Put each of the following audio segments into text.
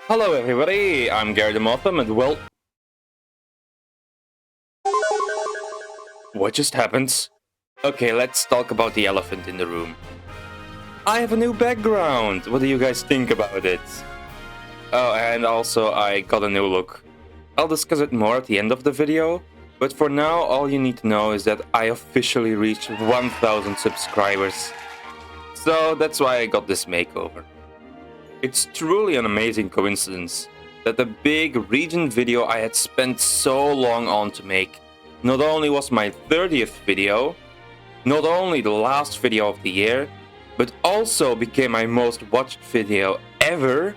Hello everybody, I'm Gary the Motham and well... What just happened? Okay, let's talk about the elephant in the room. I have a new background! What do you guys think about it? Oh, and also I got a new look. I'll discuss it more at the end of the video, but for now all you need to know is that I officially reached 1000 subscribers. So that's why I got this makeover. It's truly an amazing coincidence that the big region video I had spent so long on to make not only was my 30th video, not only the last video of the year, but also became my most watched video ever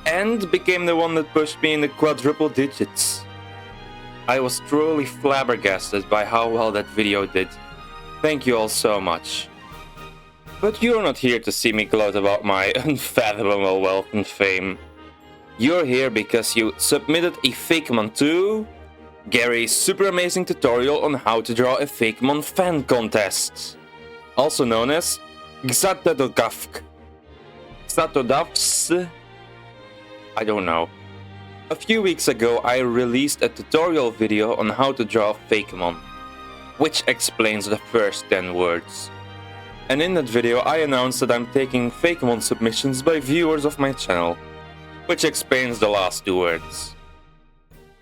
and became the one that pushed me in the quadruple digits. I was truly flabbergasted by how well that video did. Thank you all so much. But you're not here to see me gloat about my unfathomable wealth and fame. You're here because you submitted a fakemon to Gary's super amazing tutorial on how to draw a fakemon fan contest. Also known as Xatodavsk. I don't know. A few weeks ago I released a tutorial video on how to draw a fakemon, which explains the first 10 words. And in that video I announced that I'm taking fakemon submissions by viewers of my channel, which explains the last 2 words.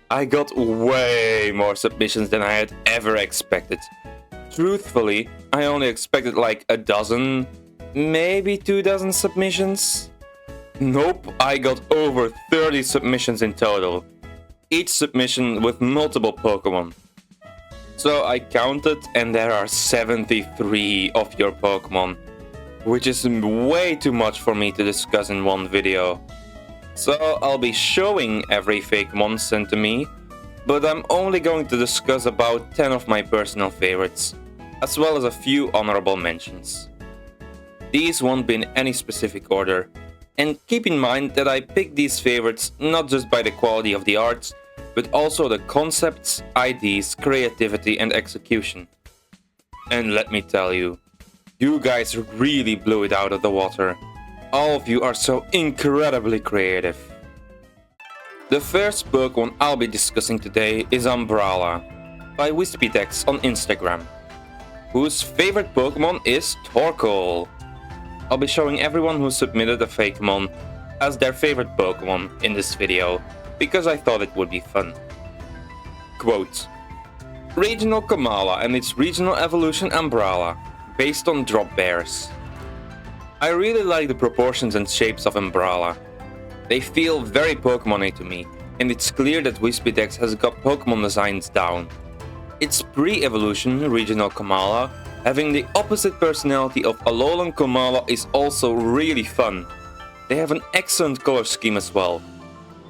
I got way more submissions than I had ever expected. Truthfully, I only expected like a dozen, maybe 24 submissions. Nope, I got over 30 submissions in total, each submission with multiple Pokemon. So I counted and there are 73 of your Pokemon, which is way too much for me to discuss in one video. So I'll be showing every fakemon sent to me, but I'm only going to discuss about 10 of my personal favorites, as well as a few honorable mentions. These won't be in any specific order, and keep in mind that I picked these favorites not just by the quality of the art, but also the concepts, ideas, creativity and execution. And let me tell you, you guys really blew it out of the water. All of you are so incredibly creative. The first Pokemon I'll be discussing today is Brawler by WhispyTex on Instagram, whose favorite Pokemon is Torkoal. I'll be showing everyone who submitted a fakemon as their favorite Pokemon in this video, because I thought it would be fun. Quote: Regional Kamala and its regional evolution Brawler, based on drop bears. I really like the proportions and shapes of Brawler. They feel very Pokemon-y to me, and it's clear that WhispyTex has got Pokemon designs down. Its pre-evolution regional Kamala, having the opposite personality of Alolan Kamala, is also really fun. They have an excellent color scheme as well.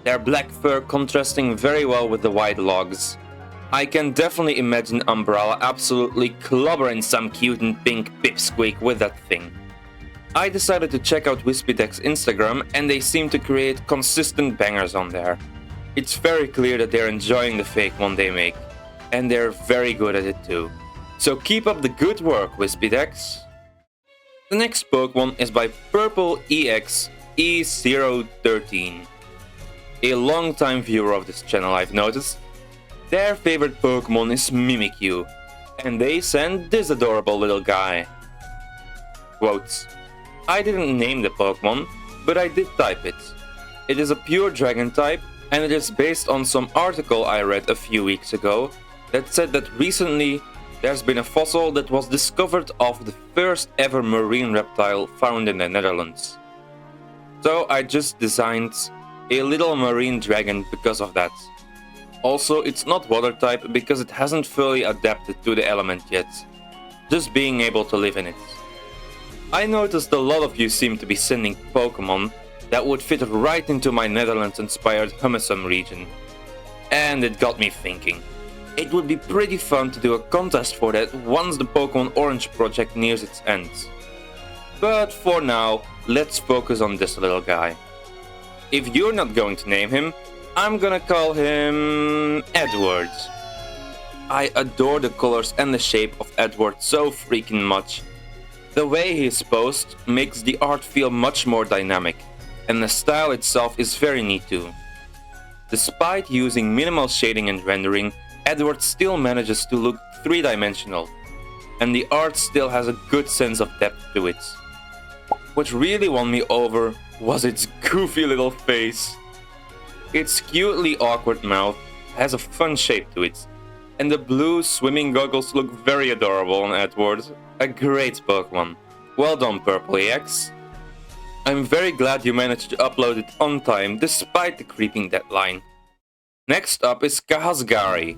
Their black fur contrasting very well with the white logs. I can definitely imagine Brawler absolutely clobbering some cute and pink pipsqueak with that thing. I decided to check out WhispyTex Instagram and they seem to create consistent bangers on there. It's very clear that they're enjoying the fakemon they make, and they're very good at it too. So keep up the good work, WhispyTex. The next Pokemon is by Purple EX E013. A long-time viewer of this channel, I've noticed. Their favorite Pokemon is Mimikyu, and they send this adorable little guy. Quotes: I didn't name the Pokemon, but I did type it. It is a pure dragon type, and it is based on some article I read a few weeks ago that said that recently there's been a fossil that was discovered of the first ever marine reptile found in the Netherlands. So I just designed a little marine dragon because of that. Also, it's not water type because it hasn't fully adapted to the element yet, just being able to live in it. I noticed a lot of you seem to be sending Pokemon that would fit right into my Netherlands-inspired Hummusum region. And it got me thinking. It would be pretty fun to do a contest for that once the Pokemon Orange project nears its end. But for now, let's focus on this little guy. If you're not going to name him, I'm gonna call him Edward. I adore the colors and the shape of Edward so freaking much. The way he's posed makes the art feel much more dynamic, and the style itself is very neat too. Despite using minimal shading and rendering, Edward still manages to look three-dimensional, and the art still has a good sense of depth to it. What really won me over was its goofy little face. Its cutely awkward mouth has a fun shape to it, and the blue swimming goggles look very adorable on Edward. A great Pokemon. Well done, Purple EX. I'm very glad you managed to upload it on time despite the creeping deadline. Next up is Kahasgari.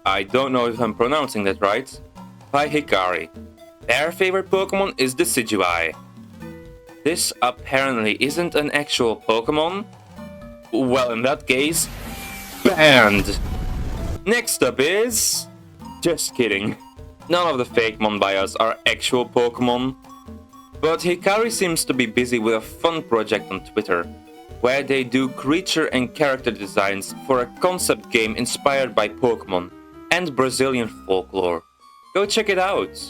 I don't know if I'm pronouncing that right. By Hikari. Their favorite Pokemon is the Decidueye. This apparently isn't an actual Pokemon. Well, in that case, banned. Next up is... Just kidding. None of the fakemon by us are actual Pokemon. But Hikari seems to be busy with a fun project on Twitter, where they do creature and character designs for a concept game inspired by Pokemon and Brazilian folklore. Go check it out.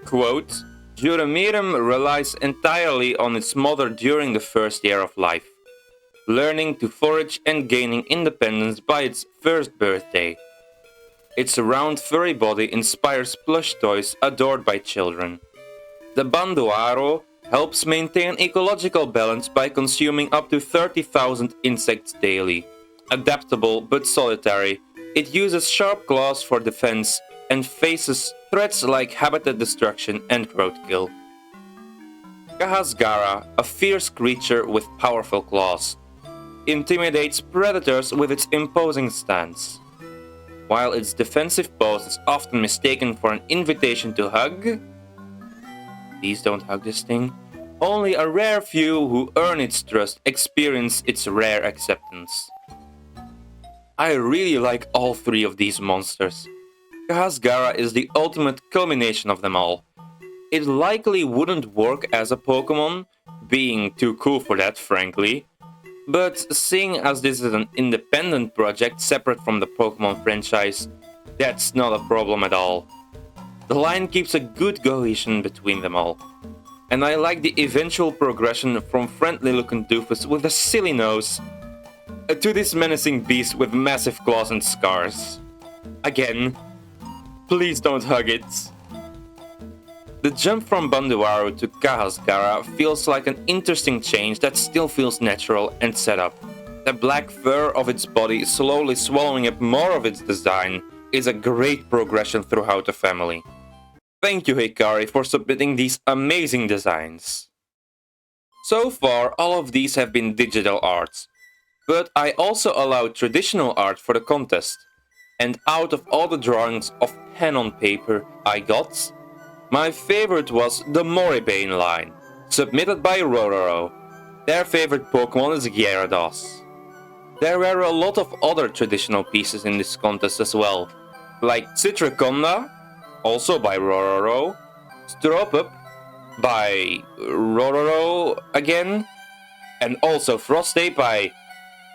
Quote, Jurameirum relies entirely on its mother during the first year of life, learning to forage and gaining independence by its first birthday. Its round furry body inspires plush toys adored by children. The Bandoaro helps maintain ecological balance by consuming up to 30,000 insects daily. Adaptable but solitary, it uses sharp claws for defense and faces threats like habitat destruction and roadkill. Kahasgara, a fierce creature with powerful claws, intimidates predators with its imposing stance. While its defensive pose is often mistaken for an invitation to hug, please don't hug this thing. Only a rare few who earn its trust experience its rare acceptance. I really like all three of these monsters. Kahasgara is the ultimate culmination of them all. It likely wouldn't work as a Pokemon, being too cool for that, frankly. But seeing as this is an independent project separate from the Pokemon franchise, that's not a problem at all. The line keeps a good cohesion between them all. And I like the eventual progression from friendly-looking doofus with a silly nose to this menacing beast with massive claws and scars. Again, please don't hug it. The jump from Bandoaro to Kahasgara feels like an interesting change that still feels natural and set up. The black fur of its body slowly swallowing up more of its design is a great progression throughout the family. Thank you, Hikari, for submitting these amazing designs. So far, all of these have been digital arts, but I also allowed traditional art for the contest. And out of all the drawings of pen on paper I got, my favorite was the Moribane line, submitted by Rororo. Their favorite Pokemon is Gyarados. There were a lot of other traditional pieces in this contest as well, like Citriconda, also by Rororo, Stropup by Rororo again, and also Frostape by...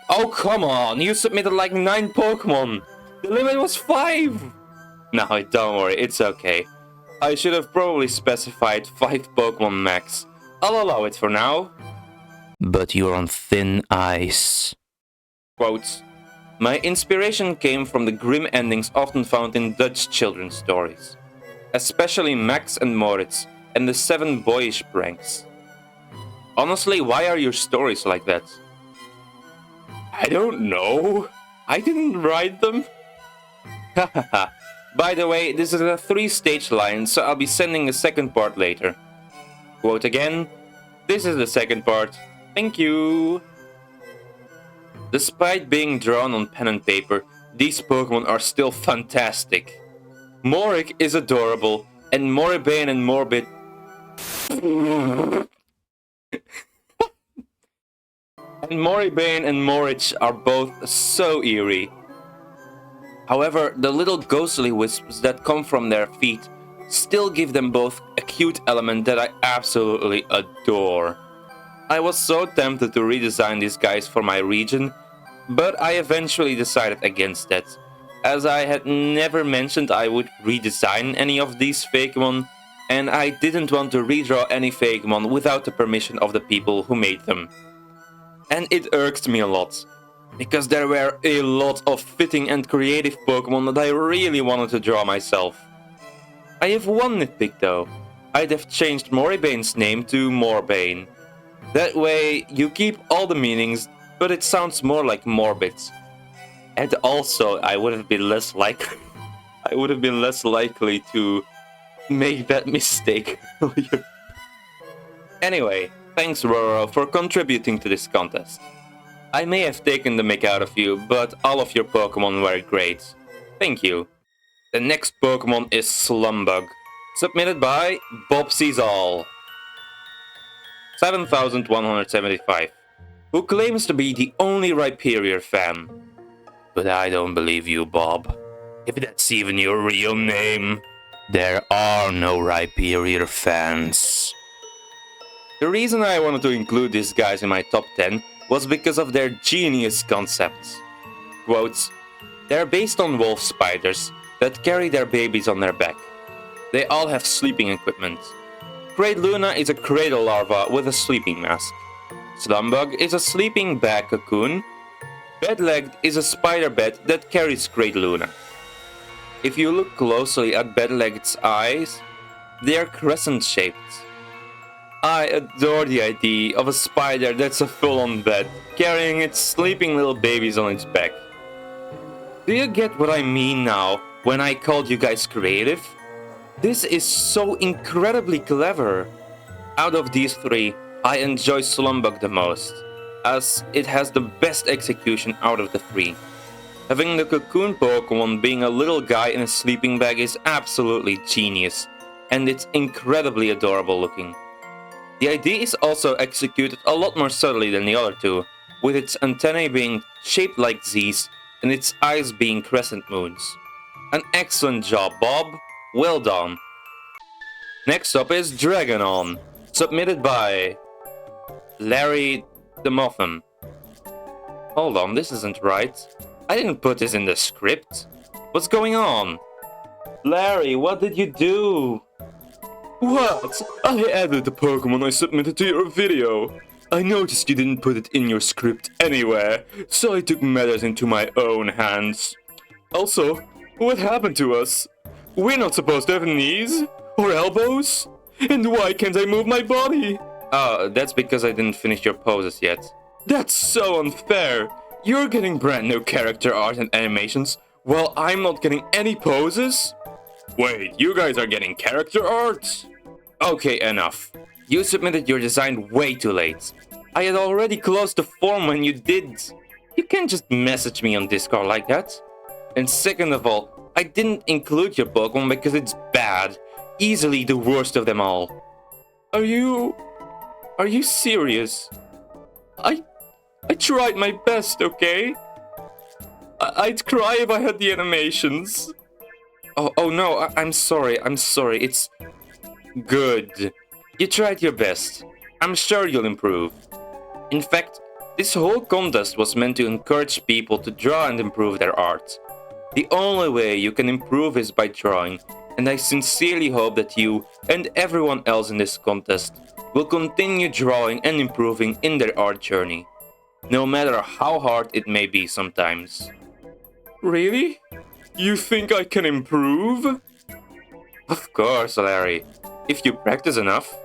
Oh come on, you submitted like 9 Pokemon! The limit was 5! No, don't worry, it's okay. I should have probably specified 5 Pokemon max. I'll allow it for now. But you're on thin ice. Quote, my inspiration came from the grim endings often found in Dutch children's stories. Especially Max and Moritz, and the 7 boyish pranks. Honestly, why are your stories like that? I don't know. I didn't write them. Hahaha. By the way, this is a 3-stage line, so I'll be sending a second part later. Quote again, this is the second part. Thank you. Despite being drawn on pen and paper, these Pokemon are still fantastic. Morik is adorable, and Moribane and Morbid... and Moribane and Morich are both so eerie. However, the little ghostly wisps that come from their feet still give them both a cute element that I absolutely adore. I was so tempted to redesign these guys for my region, but I eventually decided against that, as I had never mentioned I would redesign any of these Fakemon, and I didn't want to redraw any fakemon without the permission of the people who made them. And it irked me a lot, because there were a lot of fitting and creative Pokemon that I really wanted to draw myself. I have one nitpick though. I'd have changed Moribane's name to Morbane. That way you keep all the meanings, but it sounds more like morbid. And also I would have been less likely to make that mistake. Anyway, thanks Rororo for contributing to this contest. I may have taken the mick out of you, but all of your Pokemon were great. Thank you. The next Pokemon is Slumbug, submitted by Bob Sees All 7175, who claims to be the only Rhyperior fan. But I don't believe you, Bob. If that's even your real name. There are no Rhyperior fans. The reason I wanted to include these guys in my top 10 was because of their genius concepts. Quotes, they're based on wolf spiders that carry their babies on their back. They all have sleeping equipment. Great Luna is a cradle larva with a sleeping mask. Slumbug is a sleeping bag cocoon. Bedlegged is a spider bed that carries Great Luna. If you look closely at Bedlegged's eyes, they are crescent-shaped. I adore the idea of a spider that's a full-on bed, carrying its sleeping little babies on its back. Do you get what I mean now when I called you guys creative? This is so incredibly clever. Out of these three, I enjoy Slumbug the most, as it has the best execution out of the three. Having the cocoon Pokemon being a little guy in a sleeping bag is absolutely genius, and it's incredibly adorable looking. The idea is also executed a lot more subtly than the other two, with its antennae being shaped like Z's and its eyes being crescent moons. An excellent job, Bob. Well done. Next up is Dragonon, submitted by Larry the Muffin. Hold on, this isn't right. I didn't put this in the script. What's going on? Larry, what did you do? What? I added the Pokemon I submitted to your video. I noticed you didn't put it in your script anywhere, so I took matters into my own hands. Also, what happened to us? We're not supposed to have knees or elbows? And why can't I move my body? That's because I didn't finish your poses yet. That's so unfair. You're getting brand new character art and animations, while I'm not getting any poses? Wait, you guys are getting character art? Okay, enough. You submitted your design way too late. I had already closed the form when you did. You can't just message me on Discord like that. And second of all, I didn't include your Pokemon because it's bad. Easily the worst of them all. Are you serious? I tried my best, okay? I'd cry if I had the animations. Oh no, I'm sorry, it's good. You tried your best. I'm sure you'll improve. In fact, this whole contest was meant to encourage people to draw and improve their art. The only way you can improve is by drawing, and I sincerely hope that you and everyone else in this contest will continue drawing and improving in their art journey, no matter how hard it may be sometimes. Really? You think I can improve? Of course, Larry, if you practice enough.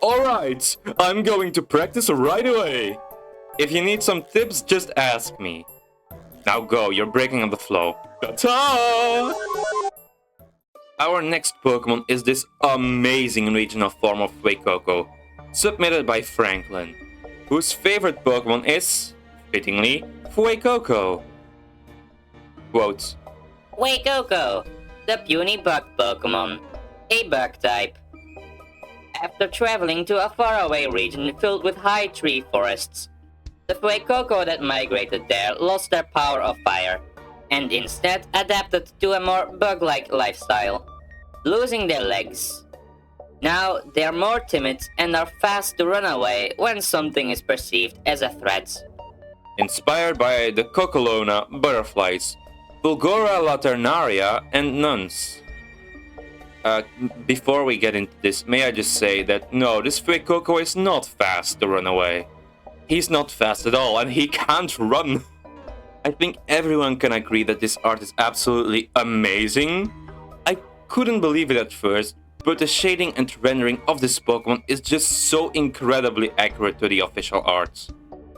Alright, I'm going to practice right away. If you need some tips, just ask me. Now go, you're breaking up the flow. Ta-ta! Our next Pokemon is this amazing regional form of Fuecoco, submitted by Franklin, whose favorite Pokemon is, fittingly, Fuecoco. Quote, Fuecoco, the puny bug Pokemon, a bug type. After traveling to a faraway region filled with high tree forests, the Fuecoco that migrated there lost their power of fire, and instead adapted to a more bug-like lifestyle, losing their legs. Now they're more timid and are fast to run away when something is perceived as a threat. Inspired by the Cocolona butterflies, Fulgora laternaria, and nuns. Before we get into this, may I just say that no, this Fuecoco is not fast to run away. He's not fast at all, and he can't run. I think everyone can agree that this art is absolutely amazing. I couldn't believe it at first, but the shading and rendering of this Pokemon is just so incredibly accurate to the official art.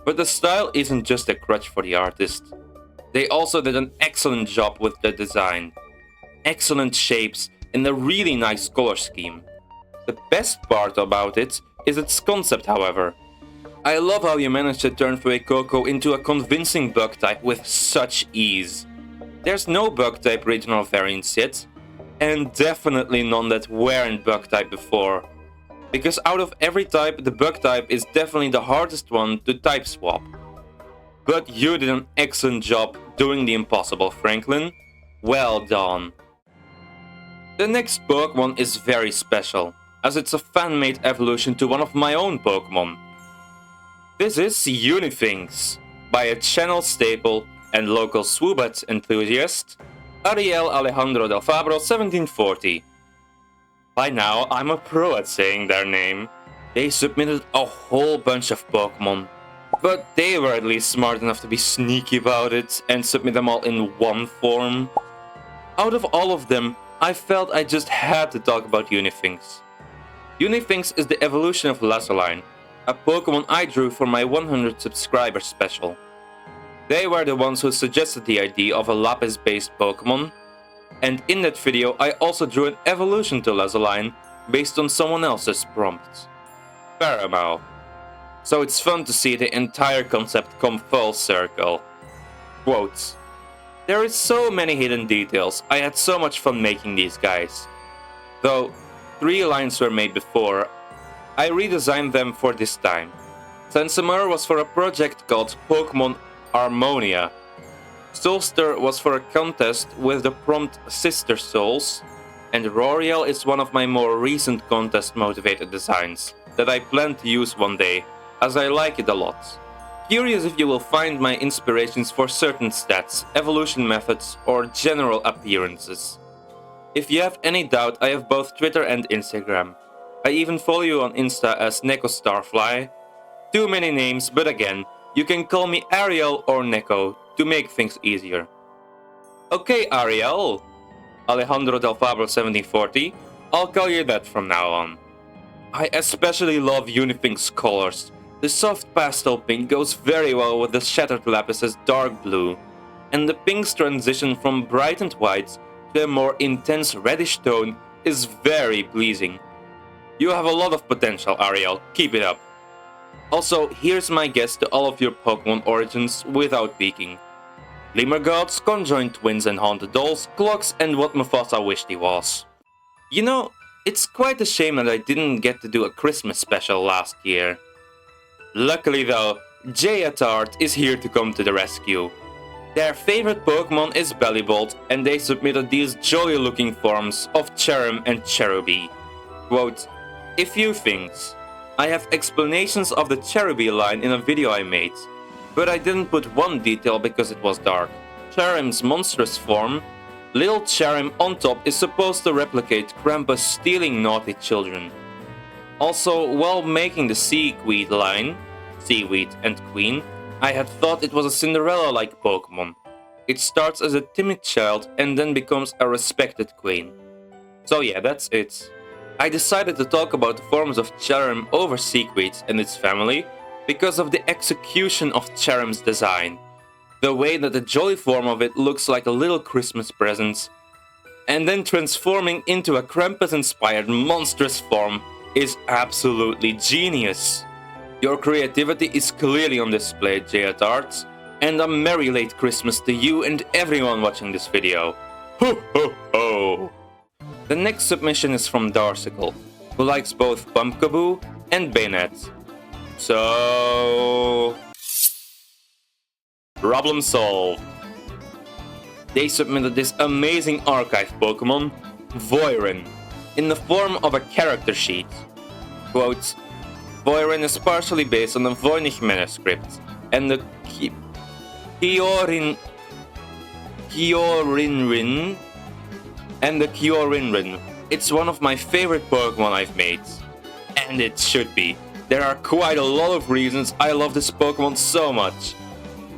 But the style isn't just a crutch for the artist. They also did an excellent job with the design. Excellent shapes and a really nice color scheme. The best part about it is its concept, however. I love how you managed to turn Fuecoco into a convincing bug type with such ease. There's no bug type regional variants yet, and definitely none that weren't bug type before. Because out of every type, the bug type is definitely the hardest one to type swap. But you did an excellent job doing the impossible, Franklin. Well done. The next Pokemon is very special, as it's a fan-made evolution to one of my own Pokemon. This is Unifinks, by a channel staple and local Swoobat enthusiast, Ariel Alejandro del Fabro 1740. By now, I'm a pro at saying their name. They submitted a whole bunch of Pokemon, but they were at least smart enough to be sneaky about it and submit them all in one form. Out of all of them, I felt I just had to talk about Unifinks. Unifinks is the evolution of Lazoline, a Pokemon I drew for my 100 subscriber special. They were the ones who suggested the idea of a Lapis-based Pokemon, and in that video I also drew an evolution to Lazoline based on someone else's prompt. Paramount. So it's fun to see the entire concept come full circle. Quotes. There is so many hidden details, I had so much fun making these guys. Though 3 lines were made before, I redesigned them for this time. Sensimur was for a project called Pokemon Harmonia. Soulster was for a contest with the prompt Sister Souls, and Roriel is one of my more recent contest-motivated designs that I plan to use one day, as I like it a lot. Curious if you will find my inspirations for certain stats, evolution methods, or general appearances. If you have any doubt, I have both Twitter and Instagram. I even follow you on Insta as Neko Starfly. Too many names, but again, you can call me Ariel or Neko to make things easier. Okay, Ariel, Alejandro del Fabro 1740, I'll call you that from now on. I especially love Unifink's colors. The soft pastel pink goes very well with the Shattered Lapis's dark blue, and the pink's transition from brightened white to a more intense reddish tone is very pleasing. You have a lot of potential, Ariel, keep it up. Also, here's my guess to all of your Pokemon origins without peeking. Lemur Gods, Conjoined Twins and Haunted Dolls, Clocks, and what Mufasa wished he was. You know, it's quite a shame that I didn't get to do a Christmas special last year. Luckily though, Jeorange is here to come to the rescue. Their favorite Pokemon is Bellibolt, and they submitted these jolly looking forms of Cherrim and Cherubi. Quote, a few things. I have explanations of the Cherubi line in a video I made, but I didn't put one detail because it was dark. Cherim's monstrous form, Little Cherrim on top, is supposed to replicate Krampus stealing naughty children. Also, while making the Seaweed line, Seaweed and Queen, I had thought it was a Cinderella-like Pokemon. It starts as a timid child and then becomes a respected queen. So yeah, that's it. I decided to talk about the forms of Cherrim over Seaweed and its family because of the execution of Cherim's design. The way that the jolly form of it looks like a little Christmas present, and then transforming into a Krampus-inspired monstrous form is absolutely genius. Your creativity is clearly on display, Jeorange, and a merry late Christmas to you and everyone watching this video. Ho ho ho! The next submission is from Darrsicle, who likes both Pumpkaboo and Bayonet. So... problem solved. They submitted this amazing archive Pokemon, Voirin, in the form of a character sheet. Quote, Voirin is partially based on the Voynich manuscript, and the Kyorinrin It's one of my favorite Pokemon I've made. And it should be. There are quite a lot of reasons I love this Pokemon so much.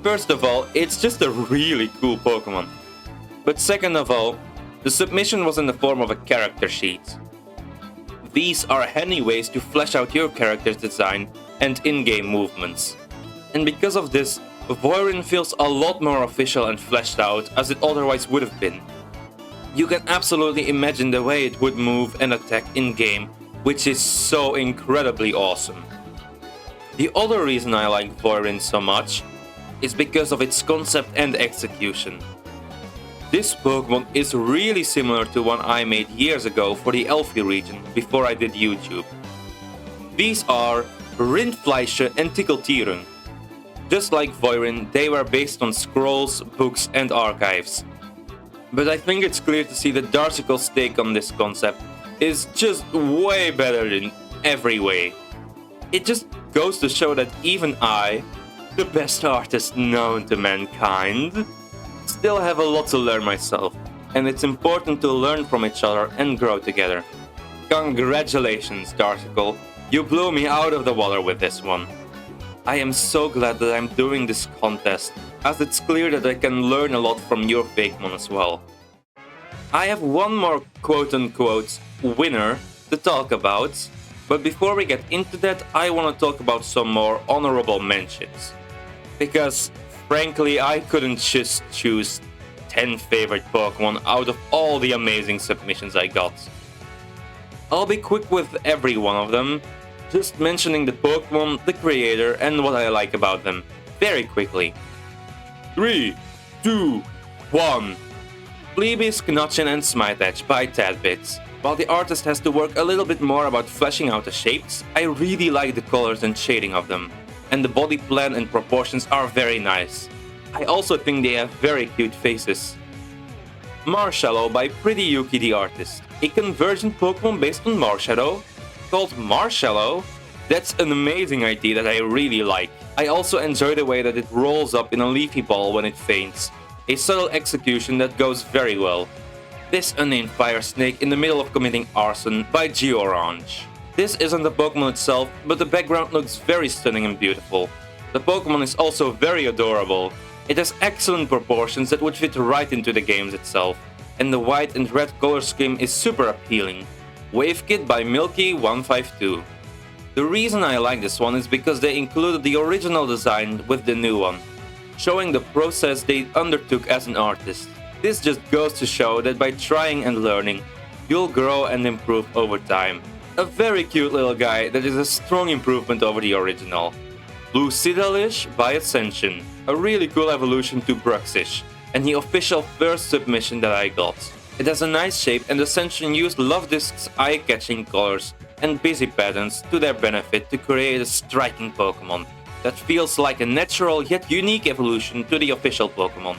First of all, it's just a really cool Pokemon. But second of all, the submission was in the form of a character sheet. These are handy ways to flesh out your character's design and in-game movements. And because of this, Voirin feels a lot more official and fleshed out as it otherwise would have been. You can absolutely imagine the way it would move and attack in-game, which is so incredibly awesome. The other reason I like Voirin so much is because of its concept and execution. This Pokemon is really similar to one I made years ago for the Elfie region before I did YouTube. These are Rindfleische and Tickeltieren. Just like Voirin, they were based on scrolls, books and archives. But I think it's clear to see that Darrsicle's take on this concept is just way better in every way. It just goes to show that even I, the best artist known to mankind, still have a lot to learn myself, and it's important to learn from each other and grow together. Congratulations, Darrsicle, you blew me out of the water with this one. I am so glad that I'm doing this contest, as it's clear that I can learn a lot from your fakemon as well. I have one more quote-unquote winner to talk about, but before we get into that, I want to talk about some more honorable mentions. Because, frankly, I couldn't just choose 10 favorite Pokemon out of all the amazing submissions I got. I'll be quick with every one of them, just mentioning the Pokemon, the creator, and what I like about them, very quickly. 3, 2, 1. Pleebis, Knotchin and Smite by tadbit. While the artist has to work a little bit more about fleshing out the shapes, I really like the colors and shading of them, and the body plan and proportions are very nice. I also think they have very cute faces. Marshallow by PrettyYukiTheArtist, a convergent Pokemon based on Marshadow, called Marshallow. That's an amazing idea that I really like. I also enjoy the way that it rolls up in a leafy ball when it faints, a subtle execution that goes very well. This unnamed fire snake in the middle of committing arson by Jeorange. This isn't a Pokemon itself, but the background looks very stunning and beautiful. The Pokemon is also very adorable. It has excellent proportions that would fit right into the games itself, and the white and red color scheme is super appealing. Wave Kit by Milky152. The reason I like this one is because they included the original design with the new one, showing the process they undertook as an artist. This just goes to show that by trying and learning, you'll grow and improve over time. A very cute little guy that is a strong improvement over the original. Blue Citadelish by ASCENSiON, a really cool evolution to Bruxish, and the official first submission that I got. It has a nice shape, and ASCENSiON used Love Disc's eye-catching colors and busy patterns to their benefit to create a striking Pokemon that feels like a natural yet unique evolution to the official Pokemon.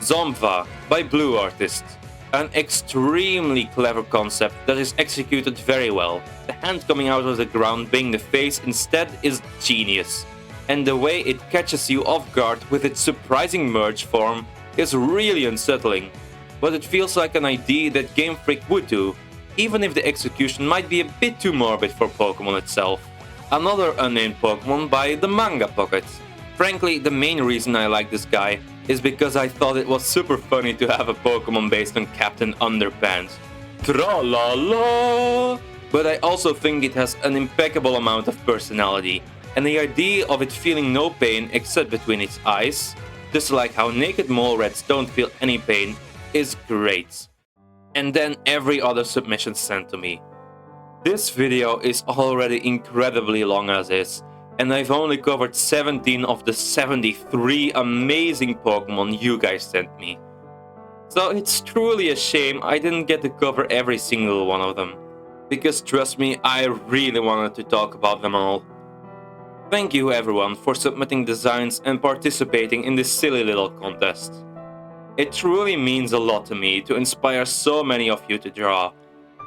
Zombva by Blue Artist. An extremely clever concept that is executed very well. The hand coming out of the ground being the face instead is genius. And the way it catches you off guard with its surprising merge form is really unsettling. But it feels like an idea that Game Freak would do, even if the execution might be a bit too morbid for Pokemon itself. Another unnamed Pokemon by the Manga Pocket. Frankly, the main reason I like this guy is because I thought it was super funny to have a Pokemon based on Captain Underpants. Tra-la-la! But I also think it has an impeccable amount of personality, and the idea of it feeling no pain except between its eyes, just like how naked mole rats don't feel any pain, is great. And then every other submission sent to me. This video is already incredibly long as is, and I've only covered 17 of the 73 amazing Pokemon you guys sent me. So it's truly a shame I didn't get to cover every single one of them, because trust me, I really wanted to talk about them all. Thank you everyone for submitting designs and participating in this silly little contest. It truly means a lot to me to inspire so many of you to draw,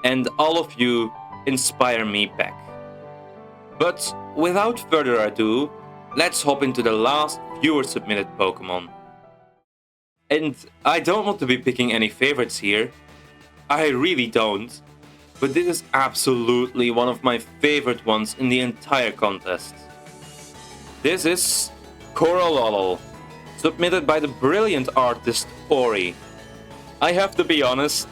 and all of you inspire me back. But without further ado, let's hop into the last viewer-submitted Pokemon. And I don't want to be picking any favorites here. I really don't. but this is absolutely one of my favorite ones in the entire contest. This is Rororo, submitted by the brilliant artist Ori. I have to be honest,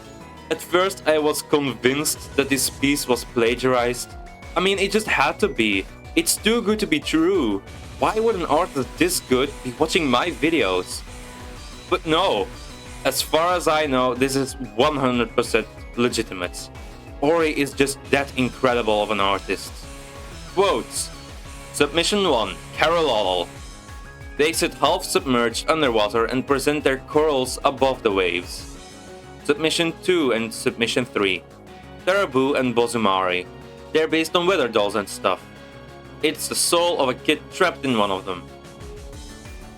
at first I was convinced that this piece was plagiarized. I mean, it just had to be. It's too good to be true. Why would an artist this good be watching my videos? But no, as far as I know, this is 100% legitimate. Ori is just that incredible of an artist. Quotes. Submission 1, Carolol. They sit half submerged underwater and present their corals above the waves. Submission 2 and Submission 3, Terabu and Bozumari. They're based on weather dolls and stuff. It's the soul of a kid trapped in one of them.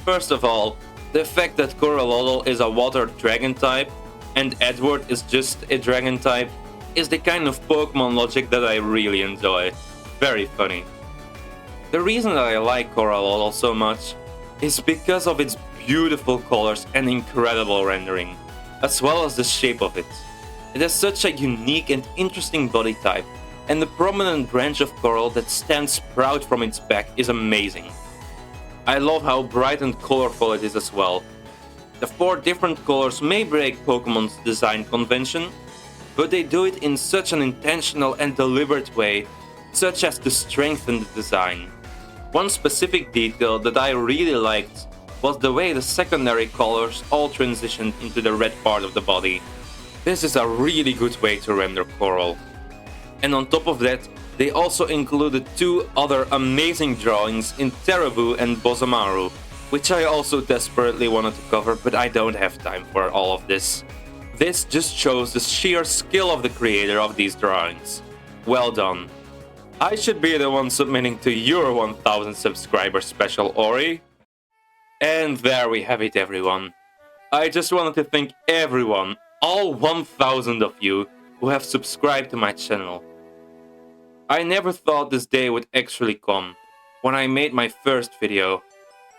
First of all, the fact that Rororo is a water dragon type and Edward is just a dragon type is the kind of Pokemon logic that I really enjoy. Very funny. The reason that I like Rororo so much is because of its beautiful colors and incredible rendering, as well as the shape of it. It has such a unique and interesting body type, and the prominent branch of coral that stands proud from its back is amazing. I love how bright and colorful it is as well. The 4 different colors may break Pokemon's design convention, but they do it in such an intentional and deliberate way, such as to strengthen the design. One specific detail that I really liked was the way the secondary colors all transitioned into the red part of the body. This is a really good way to render coral. And on top of that, they also included 2 other amazing drawings in Terabu and Bozumari, which I also desperately wanted to cover, but I don't have time for all of this. This just shows the sheer skill of the creator of these drawings. Well done. I should be the one submitting to your 1000 subscriber special, Ori. And there we have it, everyone. I just wanted to thank everyone, all 1000 of you, who have subscribed to my channel. I never thought this day would actually come. When I made my first video,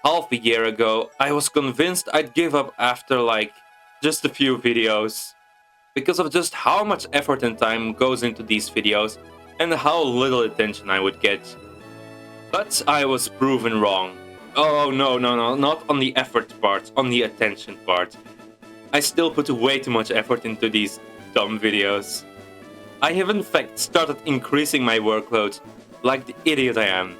half a year ago, I was convinced I'd give up after just a few videos. Because of just how much effort and time goes into these videos and how little attention I would get. But I was proven wrong. Oh no, not on the effort part, on the attention part. I still put way too much effort into these dumb videos. I have in fact started increasing my workload, like the idiot I am.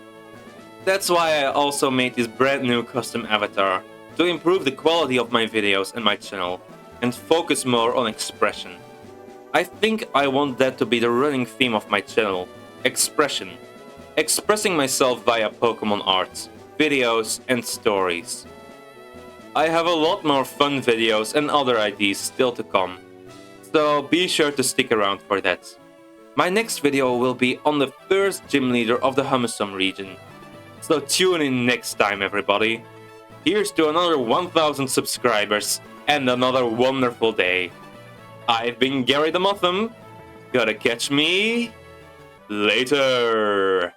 That's why I also made this brand new custom avatar, to improve the quality of my videos and my channel, and focus more on expression. I think I want that to be the running theme of my channel, expression. Expressing myself via Pokemon art, videos and stories. I have a lot more fun videos and other ideas still to come, so be sure to stick around for that. My next video will be on the first gym leader of the Hummusum region, so tune in next time, everybody. Here's to another 1000 subscribers and another wonderful day. I've been Gary the Motham. Gotta catch me later.